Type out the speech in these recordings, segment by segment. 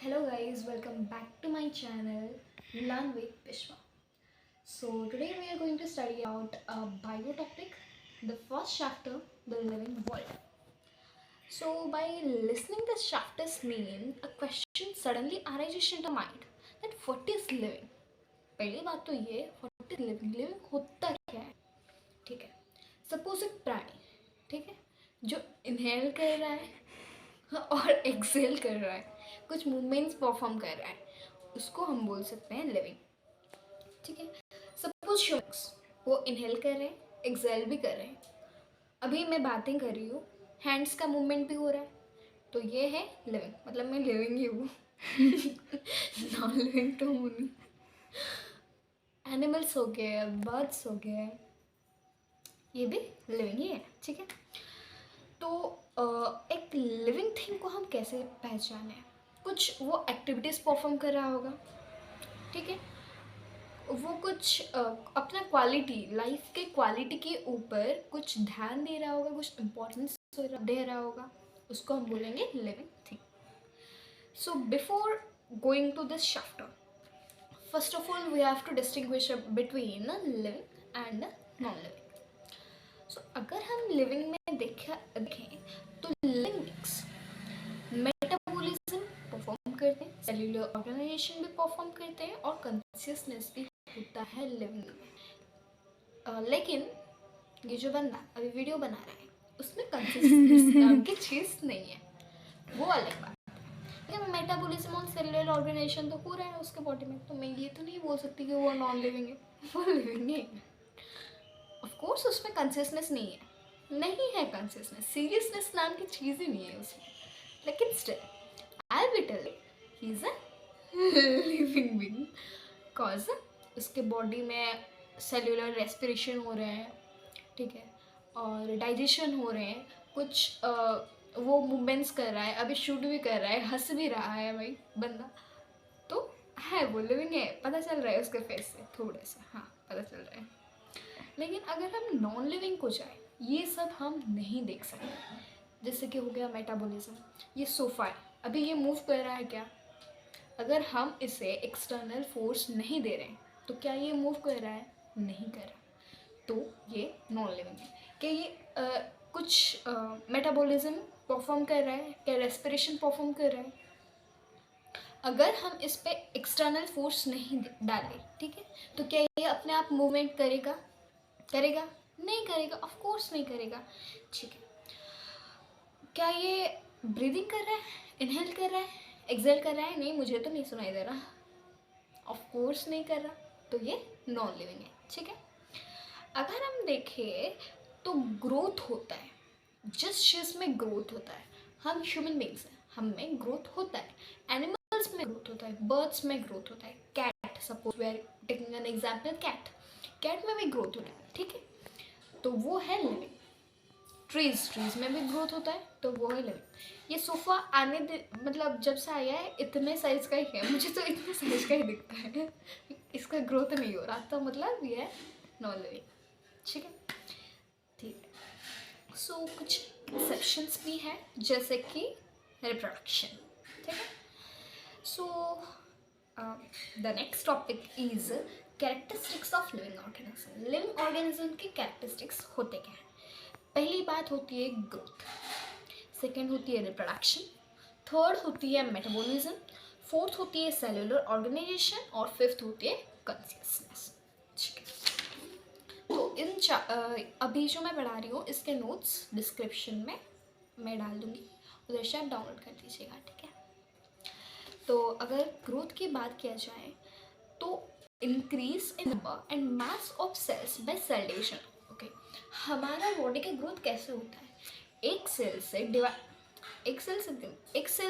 Hello guys, welcome back to my channel Learn with Vishwa. So today we are going to study about a bio topic, the first chapter, the living world. So by listening this chapter's name, a question suddenly arises into mind that what is living? पहली बात तो ये what is living? Living होता क्या है? ठीक है. Suppose एक प्राणी, ठीक है, जो इनहेल कर रहा है और एक्सेल कर रहा है, कुछ मूवमेंट्स परफॉर्म कर रहा है, उसको हम बोल सकते हैं लिविंग. ठीक है. सपोज ह्यूमन्स वो इनहेल कर रहे हैं, एक्सेल भी कर रहे हैं. अभी मैं बातें कर रही हूँ, हैंड्स का मूवमेंट भी हो रहा है, तो ये है लिविंग. मतलब मैं लिविंग ही हूँ. नॉन लिविंग तो हूँ नहीं. एनिमल्स हो गए, बर्ड्स हो गए, ये भी लिविंग ही है. ठीक है. तो एक लिविंग थिंग को हम कैसे पहचाने? कुछ वो एक्टिविटीज़ परफॉर्म कर रहा होगा, ठीक है, वो कुछ अपना क्वालिटी, लाइफ के क्वालिटी के ऊपर कुछ ध्यान दे रहा होगा, कुछ इम्पोर्टेंस दे रहा होगा, उसको हम बोलेंगे living thing. So before going to this chapter, first of all we have to distinguish between living and non living. So अगर हम लिविंग में देखें तो लिविंग मीन्स मेटाबॉलिज्म परफॉर्म करते हैं, सेल्यूलर ऑर्गेनाइजेशन भी परफॉर्म करते हैं और कॉन्शियसनेस भी होता है लिविंग में. लेकिन ये जो बंदा अभी वीडियो बना रहा है उसमें कॉन्शियसनेस नाम की चीज़ नहीं है, वो अलग बात है. लेकिन मेटाबॉलिज्म और सेल्यूलर ऑर्गेनाइजेशन तो हो रहा है उसके बॉडी में, तो मैं ये तो नहीं बोल सकती कि वो नॉन लिविंग है, वो लिविंग है. ऑफ कोर्स उसमें कॉन्शियसनेस नहीं है कॉन्शियसनेस, सीरियसनेस नाम की चीज़ ही नहीं है उसमें. लेकिन still I will tell he is a living being, cause उसके बॉडी में सेल्यूलर रेस्पिरेशन हो रहे हैं, ठीक है, और डाइजेशन हो रहे हैं, कुछ वो मूवमेंट्स कर रहा है, अभी शूट भी कर रहा है, हंस भी रहा है भाई बंदा, तो है वो लिविंग है. पता चल रहा है उसके फेस से थोड़ा सा, हाँ पता चल रहा है. लेकिन अगर हम नॉन लिविंग को जाए, ये सब हम नहीं देख सकते. जैसे कि हो गया मेटाबॉलिज्म, ये सोफा है, अभी ये मूव कर रहा है क्या? अगर हम इसे एक्सटर्नल फोर्स नहीं दे रहे हैं तो क्या ये मूव कर रहा है? नहीं कर रहा, तो ये नॉन लिविंग है. क्या ये कुछ मेटाबॉलिज्म परफॉर्म कर रहा है? क्या रेस्पिरेशन परफॉर्म कर रहा है? अगर हम इस पे एक्सटर्नल फोर्स नहीं डालें, ठीक है, तो क्या ये अपने आप मूवमेंट करेगा? नहीं करेगा, ऑफ कोर्स नहीं करेगा. ठीक है. क्या ये ब्रीदिंग कर रहा है, इनहेल कर रहा है, एक्सेल कर रहा है? नहीं, मुझे तो नहीं सुनाई दे रहा, ऑफ कोर्स नहीं कर रहा, तो ये नॉन लिविंग है. ठीक है. अगर हम देखें तो ग्रोथ होता है, जिस चीज़ में ग्रोथ होता है, हम ह्यूमन बींग्स हैं, हम में ग्रोथ होता है, एनिमल्स में ग्रोथ होता है, बर्ड्स में ग्रोथ होता है, cat, suppose we are taking an example, cat में भी ग्रोथ होता है. ठीक है, तो वो है लिविंग. ट्रीज में भी ग्रोथ होता है, तो वो है लिविंग. ये सोफ़ा मतलब जब से आया है इतने साइज का ही है, मुझे तो इतने साइज का ही दिखता है, इसका ग्रोथ नहीं हो रहा, तो मतलब ये है नॉन लिविंग. ठीक है. ठीक है. सो कुछ एक्सेप्शंस भी हैं, जैसे कि रिप्रोडक्शन. ठीक है. सो the next topic is characteristics of living organism. Living organism की कैरेक्टरिस्टिक्स होते क्या हैं? पहली बात होती है ग्रोथ, सेकेंड होती है रिप्रोडक्शन, थर्ड होती है मेटाबॉलिज्म, फोर्थ होती है सेल्यूलर ऑर्गेनाइजेशन और फिफ्थ होती है कॉन्शियसनेस. ठीक है. तो अभी जो मैं पढ़ा रही हूँ इसके नोट्स डिस्क्रिप्शन में मैं डाल दूँगी, उधर से आप डाउनलोड कर दीजिएगा. ठीक है. तो अगर ग्रोथ की बात किया जाए तो increase in number and mass of cells by cell division. Okay, हमारा बॉडी का ग्रोथ कैसे होता है? एक सेल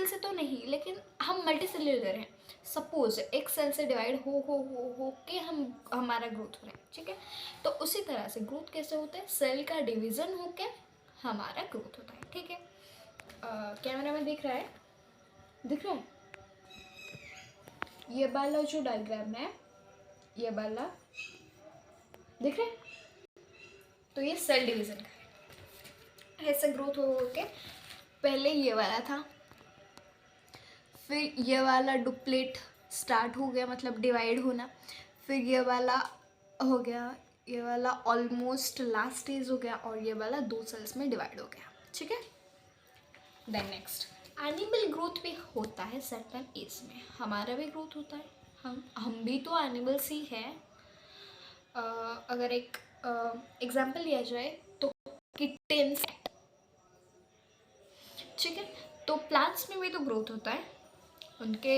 से तो नहीं, लेकिन हम मल्टी सेल्यूलर हैं. सपोज एक सेल से डिवाइड हो के हमारा ग्रोथ हो रहा है. ठीक है. तो उसी तरह से ग्रोथ कैसे होता है? सेल का डिवीज़न होके हमारा ग्रोथ होता है. ठीक है. कैमरा में दिख रहा है? ये वाला जो डायग्राम है, ये वाला दिख रहा है? तो ये सेल डिवीज़न का है. ऐसे ग्रोथ हो के पहले ये वाला था, फिर ये वाला डुप्लेट स्टार्ट हो गया, मतलब डिवाइड होना। फिर ये वाला हो गया, ये वाला ऑलमोस्ट लास्ट स्टेज हो गया, और ये वाला 2 सेल्स में डिवाइड हो गया, ठीक है। देन नेक्स्ट, एनिमल ग्रोथ भी होता है सर्टेन एज में, हमारा भी ग्रोथ होता है, हम भी तो एनिमल्स ही है। अगर एक एग्जांपल लिया जाए तो किटेन्स, ठीक है। तो प्लांट्स में भी तो ग्रोथ होता है, उनके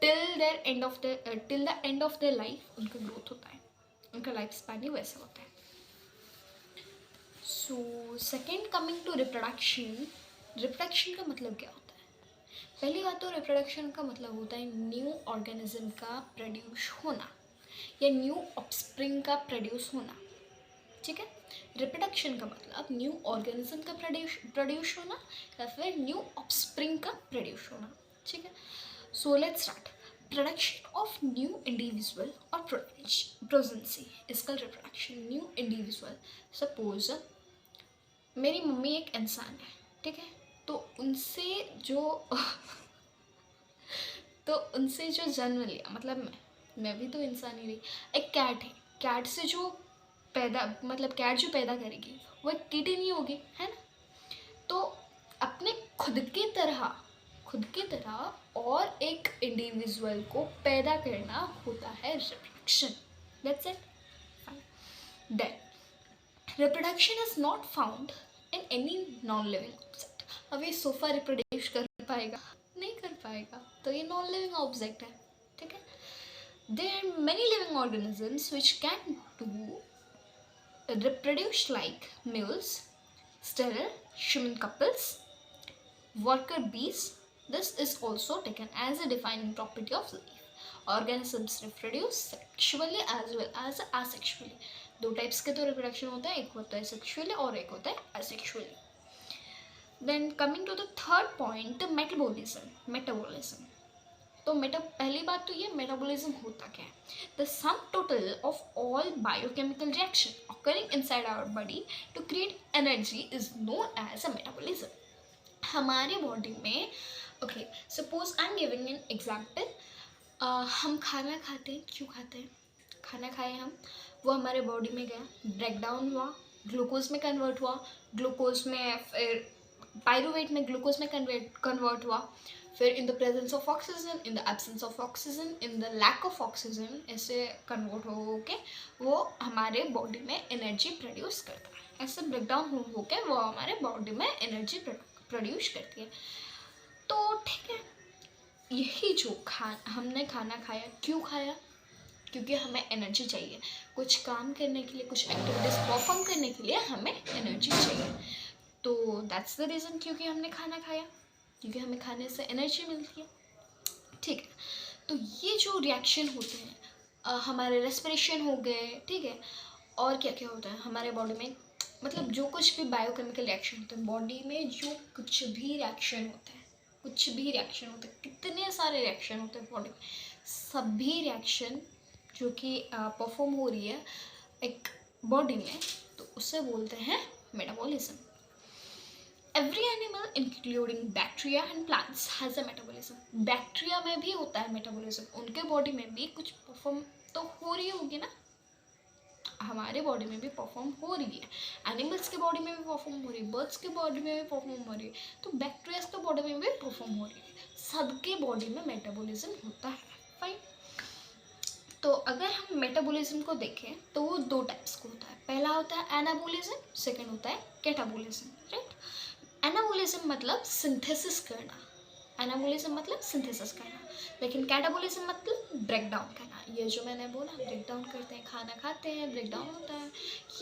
till the end of their life उनका ग्रोथ होता है, उनका लाइफ स्पैन ही वैसा होता है। So second, coming to reproduction, reproduction का मतलब क्या होता है? पहली बात तो रिप्रोडक्शन का मतलब होता है न्यू ऑर्गेनिज्म का प्रोड्यूस होना या न्यू ऑफस्प्रिंग का प्रोड्यूस होना, ठीक है। रिप्रोडक्शन का मतलब न्यू ऑर्गेनिज्म का प्रोड्यूस होना या फिर न्यू ऑफस्प्रिंग का प्रोड्यूस होना, ठीक है। So let's start. Production of new individual और pregnancy is called reproduction. New individual, suppose मेरी मम्मी एक इंसान है, ठीक है। तो उनसे जो तो उनसे जो जन्म लिया, मतलब मैं भी तो इंसान ही रही। एक कैट है, कैट से जो पैदा, मतलब कैट जो पैदा करेगी वो एक कीटी नहीं होगी, है ना। तो अपने खुद की तरह और एक इंडिविजुअल को पैदा करना होता है reproduction. That's it, fine. Then reproduction is not found in any non living object. अब ये सोफा रिप्रोड्यूस कर पाएगा? नहीं कर पाएगा, तो ये नॉन लिविंग ऑब्जेक्ट है, ठीक है। There are many living organisms which can do reproduce like mules, sterile human couples, worker bees. This is also taken as a defining property of life. Organisms reproduce sexually as well as asexually. दो types के तो reproduction होता है, एक होता है sexually और एक होता है asexually. Then coming to the third point, metabolism. तो पहली बात तो ये मेटाबॉलिज्म होता क्या है? The sum total of all biochemical reaction occurring inside our body to create energy is known as a metabolism. हमारे बॉडी में, okay, suppose I am giving an example. हम खाना खाते हैं, क्यों खाते हैं? खाना खाए हम, वो हमारे बॉडी में गया, ब्रेक डाउन हुआ, ग्लूकोज में कन्वर्ट हुआ, ग्लूकोज में फिर पायरूवेट में ग्लूकोज में कन्वर्ट हुआ, फिर in the presence of oxygen, in the absence of oxygen, in the lack of oxygen, ऐसे कन्वर्ट हो के वो हमारे बॉडी में एनर्जी प्रोड्यूस करता है। ऐसे ब्रेकडाउन हो के वो हमारे बॉडी में एनर्जी प्रोड्यूस करती है। तो ठीक है, यही जो हमने खाना खाया, क्यों खाया? क्योंकि हमें एनर्जी चाहिए, कुछ काम करने के लिए, कुछ एक्टिविटीज परफॉर्म करने के लिए हमें एनर्जी चाहिए। तो दैट्स द रीज़न क्योंकि हमने खाना खाया, क्योंकि हमें खाने से एनर्जी मिलती है, ठीक है। तो ये जो रिएक्शन होते हैं, हमारे रेस्पिरेशन हो गए, ठीक है। और क्या क्या होता है हमारे बॉडी में, मतलब जो कुछ भी बायोकेमिकल रिएक्शन होते हैं बॉडी में, जो कुछ भी रिएक्शन होते हैं, कुछ भी रिएक्शन होते हैं, कितने सारे रिएक्शन होते हैं बॉडी में, सभी रिएक्शन जो कि परफॉर्म हो रही है एक बॉडी में, तो उसे बोलते हैं metabolism. Every animal including bacteria and plants has a metabolism. Bacteria में भी होता है मेटाबॉलिज्म, उनके बॉडी में भी कुछ परफॉर्म तो हो रही होगी ना, हमारे बॉडी में भी परफॉर्म हो रही है, एनिमल्स के बॉडी में भी परफॉर्म हो रही है, बर्ड्स के बॉडी में भी परफॉर्म हो रही है, तो बैक्टीरिया के बॉडी में भी परफॉर्म हो रही है, सबके बॉडी में मेटाबॉलिज्म होता है, फाइन। तो अगर हम मेटाबॉलिज्म को देखें तो वो दो टाइप्स का होता है। पहला होता है एनाबॉलिज्म, सेकंड होता है कैटाबॉलिज्म, राइट। एनाबॉलिज्म मतलब सिंथेसिस करना, एनाबॉलिज्म मतलब सिंथेसिस करना, लेकिन कैटाबॉलिज्म मतलब ब्रेक डाउन करना। ये जो मैंने बोला, ब्रेक डाउन करते हैं, खाना खाते हैं, ब्रेक डाउन होता है,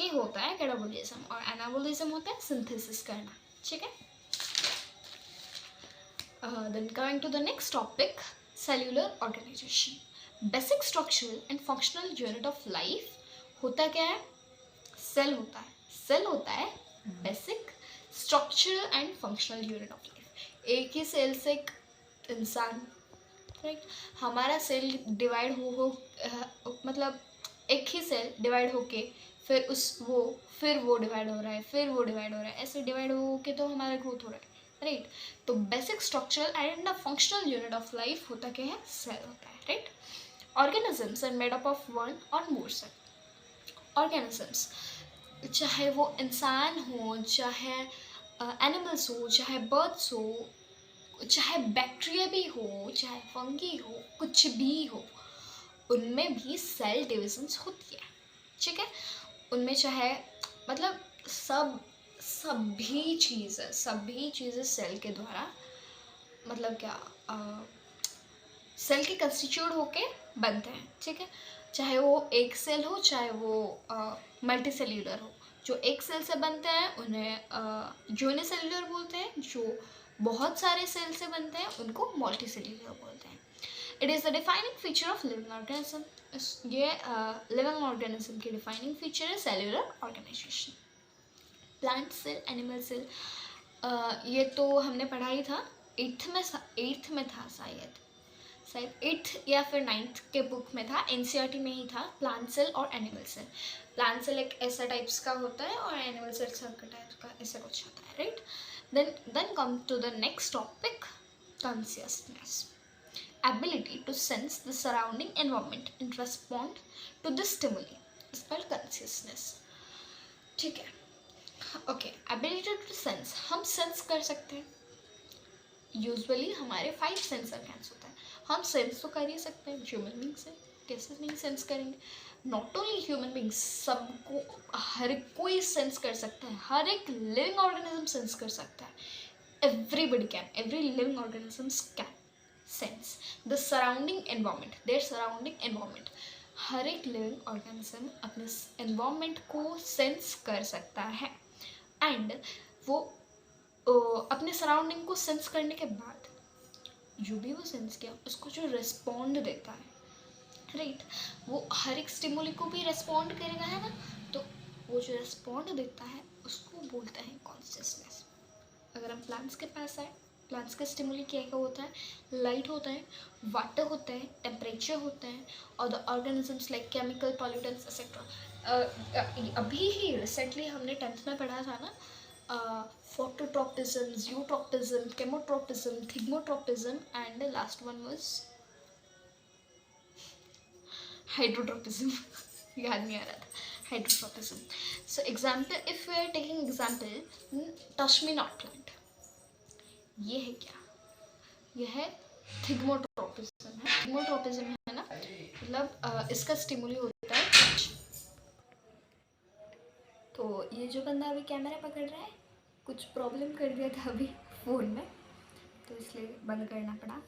ये होता है कैटाबॉलिज्म। और एनाबॉलिज्म होता है सिंथेसिस करना, ठीक है। Then coming to the next topic, cellular organisation. Basic structural and functional unit of life होता क्या है? सेल होता है। सेल होता है basic structural and functional unit of life. एक ही सेल से एक इंसान, राइट। हमारा सेल डिवाइड मतलब एक ही सेल डिवाइड होके फिर वो डिवाइड हो रहा है, फिर वो डिवाइड हो रहा है, ऐसे डिवाइड हो के तो हमारा ग्रोथ हो रहा है, राइट। तो basic structural and functional unit of life होता क्या है, सेल होता है, right. Organisms are made up of one or more cell. Organisms, चाहे वो इंसान हो, चाहे एनिमल्स हो, चाहे बर्ड्स हो, चाहे बैक्टीरिया भी हो, चाहे फंगी हो, कुछ भी हो, उनमें भी सेल डिविजन्स होती है, ठीक है। उनमें चाहे मतलब सभी चीज़ें सेल के द्वारा मतलब क्या सेल के कंस्टिट्यूट होके बनते हैं, ठीक है। चाहे वो एक सेल हो, चाहे वो मल्टी सेल्यूलर हो। जो एक सेल से बनते हैं उन्हें यूनिसेल्यूलर बोलते हैं, जो बहुत सारे सेल से बनते हैं उनको मल्टी सेल्यूलर बोलते हैं। It is the defining feature of living organism. ये लिविंग ऑर्गेनिज्म की डिफाइनिंग फीचर है cellular organisation. Plant cell, animal cell, ये तो हमने पढ़ा ही था, एट्थ में था शायद 8th या फिर 9th के बुक में था, एनसीईआरटी में ही था। प्लांट सेल और एनिमल सेल। प्लांट सेल एक ऐसा टाइप्स का होता है और एनिमल सेल सर्कल टाइप का ऐसा कुछ होता है, right. Then come to the next topic, consciousness, ability to sense the surrounding environment and respond to the stimuli is called consciousness, ठीक है। ओके, एबिलिटी टू सेंस, हम सेंस कर सकते हैं। यूजुअली हमारे 5 सेंस ऑर्गन्स होता है, हम सेंस तो कर ही सकते हैं। ह्यूमन बींग से कैसे नहीं सेंस करेंगे? नॉट ओनली ह्यूमन बींग, सबको, हर कोई सेंस कर सकता है, हर एक लिविंग ऑर्गेनिज्म सेंस कर सकता है। Everybody can, every living organisms can sense the surrounding environment, their surrounding environment. हर एक लिविंग ऑर्गेनिज्म अपने एनवायरमेंट को सेंस कर सकता है एंड वो अपने सराउंडिंग को सेंस करने के बाद जो भी वो सेंस किया उसको जो रिस्पॉन्ड देता है, राइट, वो हर एक स्टिमुली को भी रिस्पॉन्ड करेगा, है ना। तो वो जो रिस्पॉन्ड देता है उसको बोलते हैं कॉन्शियसनेस। अगर हम प्लांट्स के पास आए, प्लांट्स का स्टिमुली क्या क्या होता है? लाइट होता है, वाटर होता है, टेम्परेचर होता है और the organisms like chemical pollutants etcetera. अभी ही रिसेंटली हमने 10th में पढ़ा था ना, phototropism, geotropism, chemotropism, thigmotropism and the last one was hydrotropism. याद नहीं आ रहा था, hydrotropism. So example, if we are taking example, touch me not plant, ये है क्या? यह है थिग्मोट्रोपिज्म है। थिग्मोट्रोपिज्म है ना, मतलब इसका स्टिमुली होता है touch। तो ये जो बंदा अभी कैमरा पकड़ रहा है, कुछ प्रॉब्लम कर दिया था अभी फ़ोन में, तो इसलिए बंद करना पड़ा।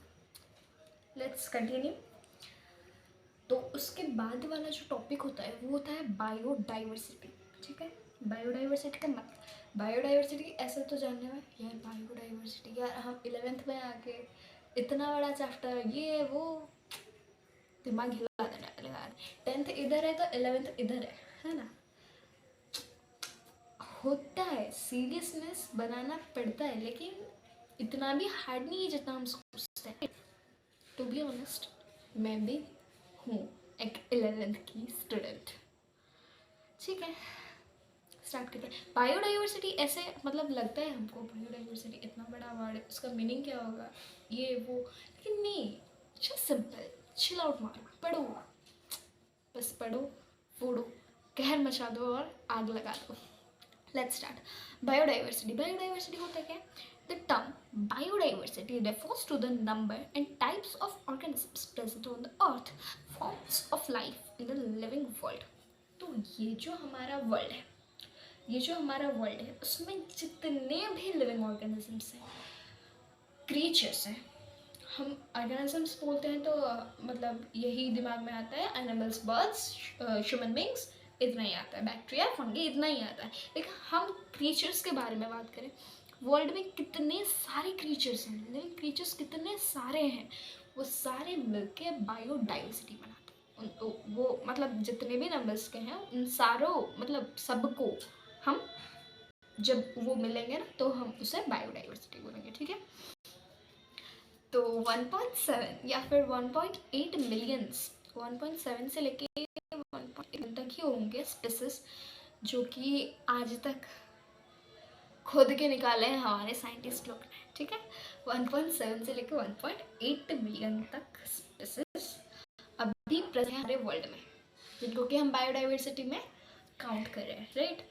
Let's continue. तो उसके बाद वाला जो टॉपिक होता है वो होता है बायोडाइवर्सिटी, ठीक है। बायोडाइवर्सिटी का मतलब, बायोडाइवर्सिटी ऐसा तो जानने में यार, बायोडाइवर्सिटी यार, हम 11th में आके इतना बड़ा चैप्टर, ये वो, दिमाग हिला देने लगा। 10th इधर है तो 11th इधर है ना। होता है, सीरियसनेस बनाना पड़ता है, लेकिन इतना भी हार्ड नहीं है जितना हम सोचते हैं। टू बी ऑनेस्ट, मैं भी हूँ एक 11th की स्टूडेंट, ठीक है। स्टार्ट करते हैं। बायोडाइवर्सिटी ऐसे मतलब लगता है हमको, बायोडाइवर्सिटी इतना बड़ा वर्ड, उसका मीनिंग क्या होगा, ये वो, लेकिन नहीं, जस्ट सिंपल, चिल आउट मारो, पढ़ो, बस पढ़ो, फोड़ो, कहर मचा दो और आग लगा दो। Let's start. बायोडाइवर्सिटी, बायोडाइवर्सिटी होता क्या है? The term biodiversity refers to the number and types of organisms present on the earth, forms of life in the living world। तो ये जो हमारा वर्ल्ड है, ये जो हमारा वर्ल्ड है, उसमें जितने भी लिविंग ऑर्गेनिजम्स हैं, क्रीचर्स हैं, हम ऑर्गेनिजम्स बोलते हैं तो मतलब यही दिमाग में आता है, एनिमल्स, बर्ड्स, ह्यूमन बींग्स, इतना ही आता है, बैक्टीरिया, फंगी, इतना ही आता है। लेकिन हम क्रीचर्स के बारे में बात करें, वर्ल्ड में कितने सारे क्रीचर्स हैं, लिविंग क्रीचर्स कितने सारे हैं, वो सारे मिलके बायोडाइवर्सिटी बनाते हैं। वो मतलब जितने भी नंबर्स के हैं उन सारों मतलब सबको हम जब वो मिलेंगे ना तो हम उसे बायोडाइवर्सिटी बोलेंगे, ठीक है। तो 1.7 या फिर 1.8 मिलियंस, 1.7 से लेके 1.8 तक ही होंगे स्पीसीज जो कि आज तक खोद के निकाले हैं हमारे साइंटिस्ट लोग ने, ठीक है। 1.7 से लेकर 1.8 मिलियन तक स्पीसीज अभी प्रेजेंट है हमारे वर्ल्ड में, जिनको कि हम बायोडाइवर्सिटी में काउंट कर रहे हैं, राइट।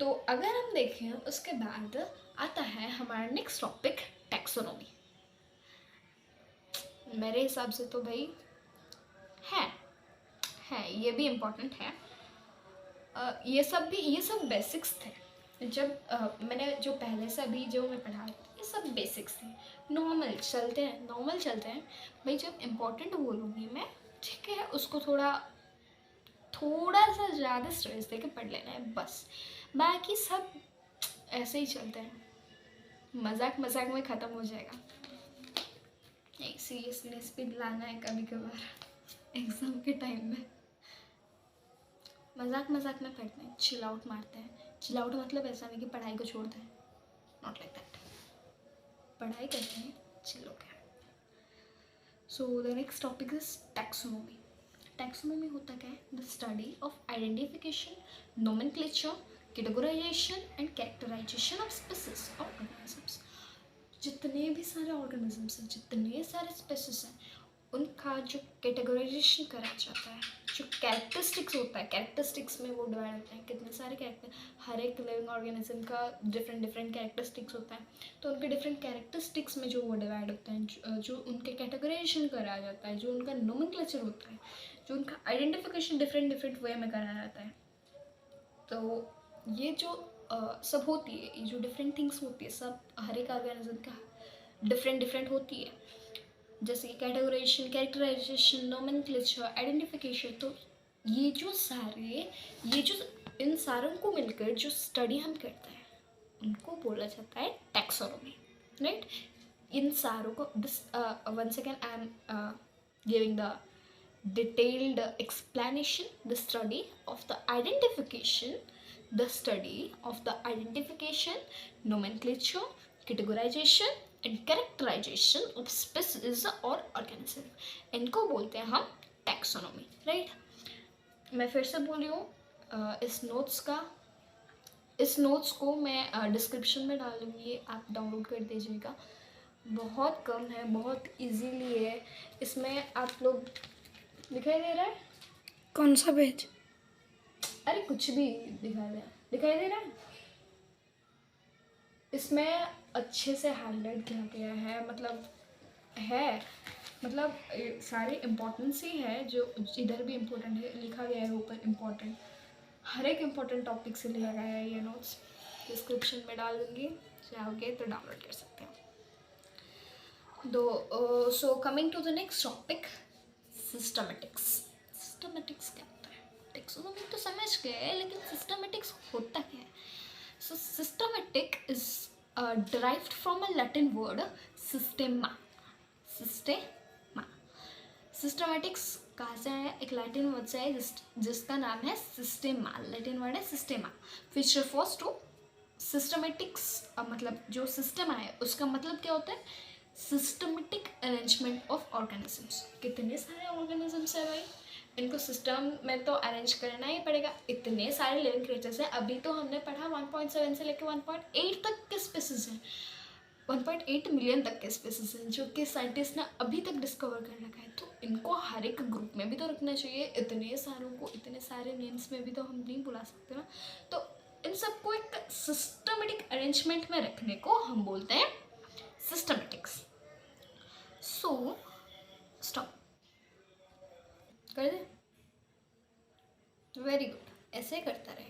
तो अगर हम देखें उसके बाद आता है हमारा नेक्स्ट टॉपिक, टैक्सोनॉमी। मेरे हिसाब से तो भाई है ये भी इम्पोर्टेंट है। ये सब बेसिक्स थे। जब मैंने जो पहले से अभी जो मैं पढ़ा, ये सब बेसिक्स थे, नॉर्मल चलते हैं भाई। जब इम्पोर्टेंट बोलूँगी मैं, ठीक है, उसको थोड़ा सा ज़्यादा स्ट्रेस दे के पढ़ लेना है बस। बाकी सब ऐसे ही चलते हैं, मजाक में ख़त्म हो जाएगा। एक सीरियसनेस भी लाना है कभी कभार एग्ज़ाम के टाइम में। मजाक में पढ़ते हैं, चिल आउट मारते हैं। चिल आउट मतलब ऐसा नहीं कि पढ़ाई को छोड़ दें, नॉट लाइक दैट। पढ़ाई करते हैं, चिल होके। So the next topic is taxonomy. Taxonomy होता क्या है? The study of identification, nomenclature, categorisation and characterisation of species और ऑर्गेनिजम्स। जितने भी सारे ऑर्गेनिजम्स हैं, जितने सारे स्पीसीज हैं, उनका जो कैटेगराइजेशन करा जाता है, जो कैरेक्टरिस्टिक्स होता है, कैरेक्टरिस्टिक्स में वो डिवाइड होते हैं कितने सारे कैरेक्टर। हर एक लिविंग ऑर्गेनिज्म का डिफरेंट कैरेक्टरिस्टिक्स होता है, तो उनके डिफरेंट कैरेक्टरिस्टिक्स में जो वो डिवाइड होते हैं, जो उनके कैटेगराइजेशन करा जाता है, जो उनका नोमेनक्लेचर होता है, जो उनका आइडेंटिफिकेशन डिफरेंट वे में कराया जाता है। तो ये जो सब होती है, ये जो डिफरेंट थिंग्स होती है, सब हर एक ऑर्गेनिज्म का डिफरेंट होती है। जैसे कैटेगराइजेशन, कैरेक्टराइजेशन, नोमेनक्लेचर, आइडेंटिफिकेशन। तो ये जो इन सारों को मिलकर जो स्टडी हम करते हैं, उनको बोला जाता है टैक्सोनॉमी, राइट। इन सारों को once again I am giving the detailed explanation. The study of the identification, nomenclature, categorization and characterization of species or organism, इनको बोलते हैं हम टैक्सोनॉमी, राइट। मैं फिर से बोल रही हूँ, इस नोट्स को मैं डिस्क्रिप्शन में डाल दूँगी, आप डाउनलोड कर दीजिएगा। बहुत कम है, बहुत इजीली है। इसमें आप लोग, दिखाई दे रहा है? कौन सा पेज? अरे कुछ भी दिखाई दे रहा है? इसमें अच्छे से हाईलाइट किया गया है, मतलब सारे इम्पोर्टेंस ही है, जो इधर भी इम्पोर्टेंट है, लिखा गया है ऊपर इम्पोर्टेंट, हर एक इम्पोर्टेंट टॉपिक से लिखा गया है। ये नोट्स डिस्क्रिप्शन में डाल दूँगी, चाहोगे तो डाउनलोड कर सकते हो। So coming to the next topic, systematics क्या होता है? टैक्सोनॉमी तो समझ गए, लेकिन सिस्टमेटिक्स होता क्या है? So systematic is derived from a Latin word systema. Systematics कहाँ से आया? एक लैटिन वर्ड से है जिसका नाम है सिस्टेमा। लैटिन वर्ड है सिस्टेमा, विच रेफर्स टू सिस्टमेटिक्स। मतलब जो सिस्टम है उसका मतलब क्या होता है? Systematic arrangement of organisms. कितने सारे ऑर्गेनिजम्स है भाई, इनको सिस्टम में तो अरेंज करना ही पड़ेगा। इतने सारे लिविंग क्रिएचर्स हैं। अभी तो हमने पढ़ा 1.7 से लेकर 1.8 तक के स्पीसीज हैं, 1.8 मिलियन तक के स्पीसीज हैं, जो कि साइंटिस्ट ने अभी तक डिस्कवर कर रखा है। तो इनको हर एक ग्रुप में भी तो रखना चाहिए। इतने सारों को इतने सारे नेम्स में भी तो हम नहीं बुला सकते ना। तो इन सबको एक सिस्टमेटिक अरेंजमेंट में रखने को हम बोलते हैं सिस्टमेटिक्स। सो स्टॉप कर दे, वेरी गुड, ऐसे करता रहे।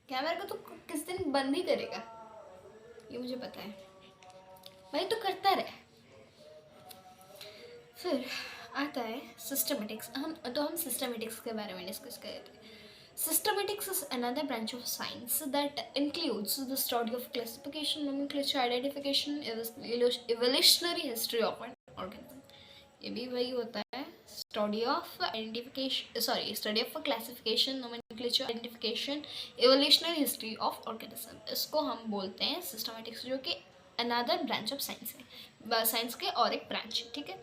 कैमरा को तो किस दिन बंद ही करेगा, ये मुझे पता है भाई, तो करता रहे। फिर आता है सिस्टमेटिक्स। हम सिस्टमेटिक्स के बारे में डिस्कस कर रहे थे। Systematics is another branch of science that includes the study of classification, nomenclature, identification, evolutionary history of an organism. ये भी वही होता है, study of classification, nomenclature, identification, evolutionary history of organism. इसको हम बोलते हैं systematics, जो कि another branch of science है, साइंस के और एक ब्रांच है, ठीक है।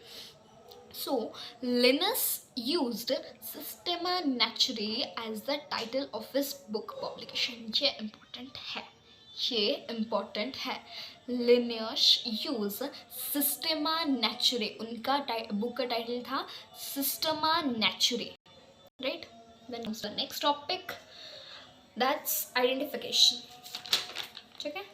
So, Linus used Systema Naturae as the title of his book publication. ये important है, ये इम्पोर्टेंट है. Linnaeus use systema naturae. उनका बुक का टाइटल था systema naturae, right. Then the next topic, that's identification. ठीक है.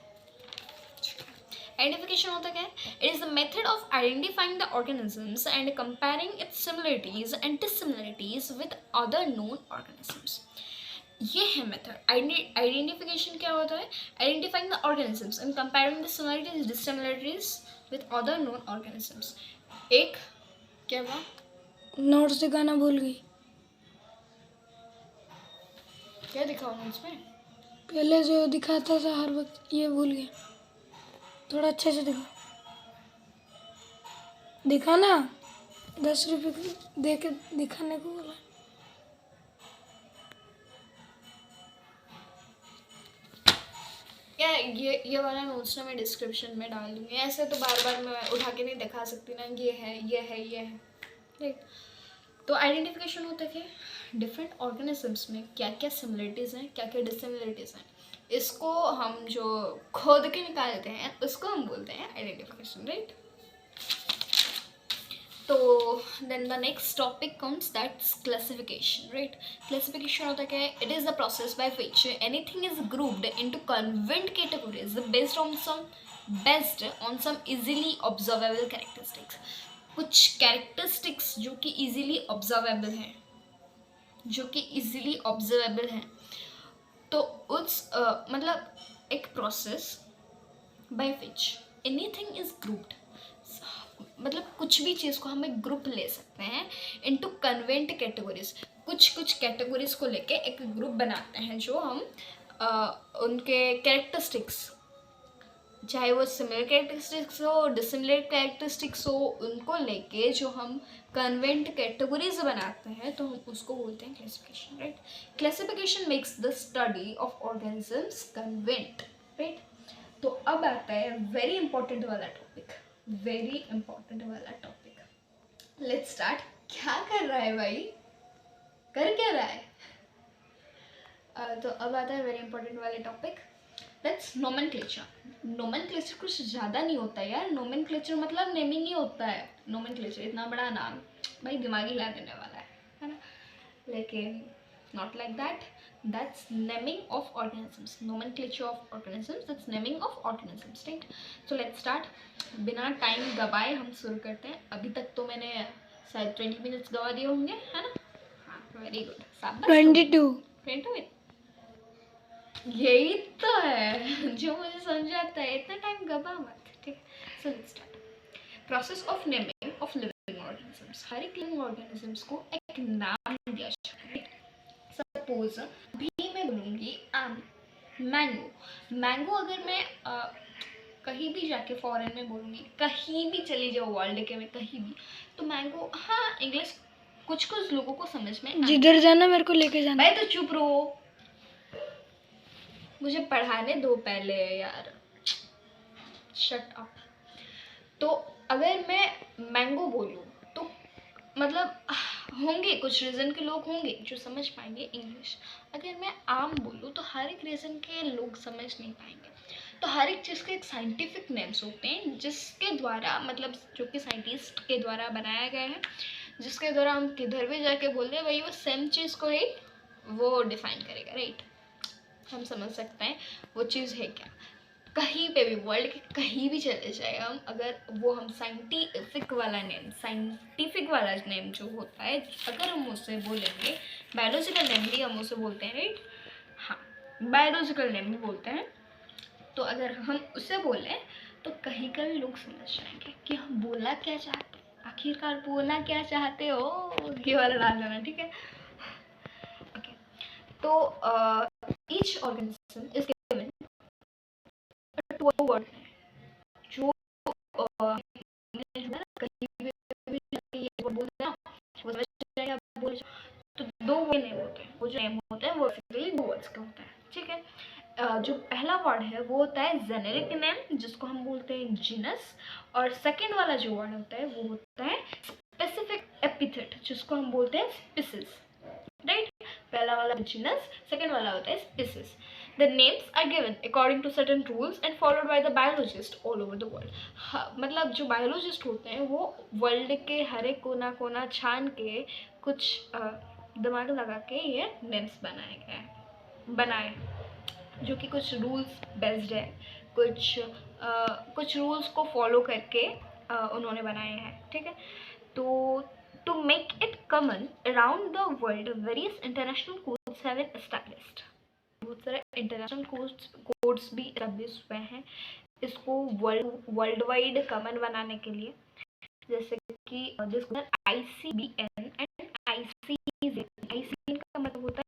आइडेंटिफिकेशन होता क्या है? It is the method of identifying the organisms and comparing its similarities and dissimilarities with other known organisms. ये है मेथड. आइडेंटिफिकेशन क्या होता है? Identifying the organisms and comparing the similarities dissimilarities with other known organisms. एक क्या हुआ? Notes दिखाना भूल गई. क्या दिखाओ नोट्स में? पहले जो दिखाता था हर वक्त ये भूल गया. थोड़ा अच्छे से दिखाना. 10 रुपये दे के दिखाने को बोला. या ये वाला नोट्स ना मैं डिस्क्रिप्शन में डाल दूँगी. ऐसे तो बार बार मैं उठा के नहीं दिखा सकती ना. ये है, ये है, ये है, राइट. तो आइडेंटिफिकेशन होता है कि डिफरेंट ऑर्गेनिजम्स में क्या क्या सिमिलरिटीज़ हैं, क्या क्या डिसिमिलरिटीज़ हैं. इसको हम जो खोद के निकालते हैं उसको हम बोलते हैं आइडेंटिफिकेशन, राइट. तो then the next topic comes that's classification, right. Classification होता है कि it is the process by which anything is grouped into convenient categories based on some easily observable characteristics. कुछ कैरेक्टरिस्टिक्स जो कि इजीली ऑब्जर्वेबल हैं, हैं. तो उस मतलब एक process by which anything is grouped, मतलब कुछ भी चीज़ को हम एक ग्रुप ले सकते हैं इनटू कन्वेंट कैटेगरीज. कुछ कैटेगरीज को लेके एक ग्रुप बनाते हैं जो हम उनके कैरेक्टरिस्टिक्स, चाहे वो सिमिलर कैरेक्टरिस्टिक्स हो, डिसिमिलर कैरेक्टरिस्टिक्स हो, उनको लेके जो हम कन्वेंट कैटेगरीज बनाते हैं तो हम उसको बोलते हैं classification, right. Classification makes the study of organisms convent, right. तो अब आता है वेरी इंपॉर्टेंट वाला टॉपिक. Let's start. क्या कर रहा है भाई? कर क्या रहा है? तो अब आता है वेरी इंपॉर्टेंट वाले टॉपिक, दैट्स नोमेनक्लेचर. नोमेनक्लेचर कुछ ज़्यादा नहीं होता यार. नोमेनक्लेचर मतलब नेमिंग ही होता है. नोमेनक्लेचर इतना बड़ा नाम भाई दिमाग हिला देने वाला है ना. लेकिन not like that. That's naming of organisms. Nomenclature of organisms, that's naming of organisms, right. So let's start. बिना टाइम गवाए हम शुरू करते हैं. अभी तक तो मैंने शायद 20 मिनट्स गवा दिए होंगे, है ना. हाँ, वेरी गुड. 22. यही तो है जो मुझे समझ आता है. इतना टाइम गवा मत, ठीक है. So let's start. Process of naming of living organisms. हर एक लिविंग ऑर्गेनिजम्स को एक नाम दिया जाता है. सपोज भी मैं बोलूँगी मैंगो. मैंगो अगर मैं कहीं भी जाके फॉरेन में बोलूँगी, कहीं भी चली जाओ वर्ल्ड के में कहीं भी, तो मैंगो, हाँ इंग्लिश कुछ लोगों को समझ में जिधर जाना मेरे को लेके जाना. भाई तो चुप रहो, मुझे पढ़ाने दो पहले यार. Shut up. तो अगर मैं मैंगो बोलूँ तो मतलब होंगे कुछ रीजन के लोग होंगे जो समझ पाएंगे इंग्लिश. अगर मैं आम बोलूँ तो हर एक रीजन के लोग समझ नहीं पाएंगे. तो हर एक चीज़ के एक साइंटिफिक नेम्स होते हैं जिसके द्वारा, मतलब जो कि साइंटिस्ट के द्वारा बनाया गया है, जिसके द्वारा हम किधर भी जाके बोल रहे हैं वही वो सेम चीज़ को ही वो डिफाइन करेगा, राइट. हम समझ सकते हैं वो चीज़ है क्या. कहीं पे भी वर्ल्ड के कहीं भी चले जाए हम, अगर वो हम साइंटिफिक वाला नेम जो होता है अगर हम उससे बोलेंगे, बायोलॉजिकल नेम भी हम उसे बोलते हैं, राइट. हाँ, बायोलॉजिकल नेम भी बोलते हैं. तो अगर हम उसे बोलें तो कहीं का भी लोग समझ जाएंगे कि हम बोलना क्या चाहते हैं. आखिरकार बोलना क्या चाहते हो, ये वाला डाल देना, ठीक है. ओके. तो each organism is given to a word जो कहीं भी ये बोलते हैं वो समझ जाएगा. बोल तो दो वर्ड नेम होते हैं. वो जो नेम होता है वो बेसिकली 2 वर्ड्स का होता है, ठीक है. जो पहला वर्ड है वो होता है जेनेरिक नेम जिसको हम बोलते हैं जीनस, और सेकंड वाला जो वर्ड होता है वो होता है स्पेसिफिक एपिथेट जिसको हम बोलते हैं स्पीसीज, राइट. पहला वाला जीनस, सेकंड वाला होता है species. The names are given according to certain rules and followed by the biologists all over the world. मतलब जो biologist होते हैं वो वर्ल्ड के हर एक कोना कोना छान के कुछ दिमाग लगा के ये नेम्स बनाए जो कि कुछ रूल्स बेस्ड है, कुछ रूल्स को फॉलो करके उन्होंने बनाए हैं, ठीक है। तो to make it common around the world various international codes have been established. बहुत सारे इंटरनेशनल कोड्स भी एस्टैब्लिश हुए हैं इसको वर्ल्ड वाइड कॉमन बनाने के लिए, जैसे कि जिसको ICBN एंड ICZN। ICBN का मतलब होता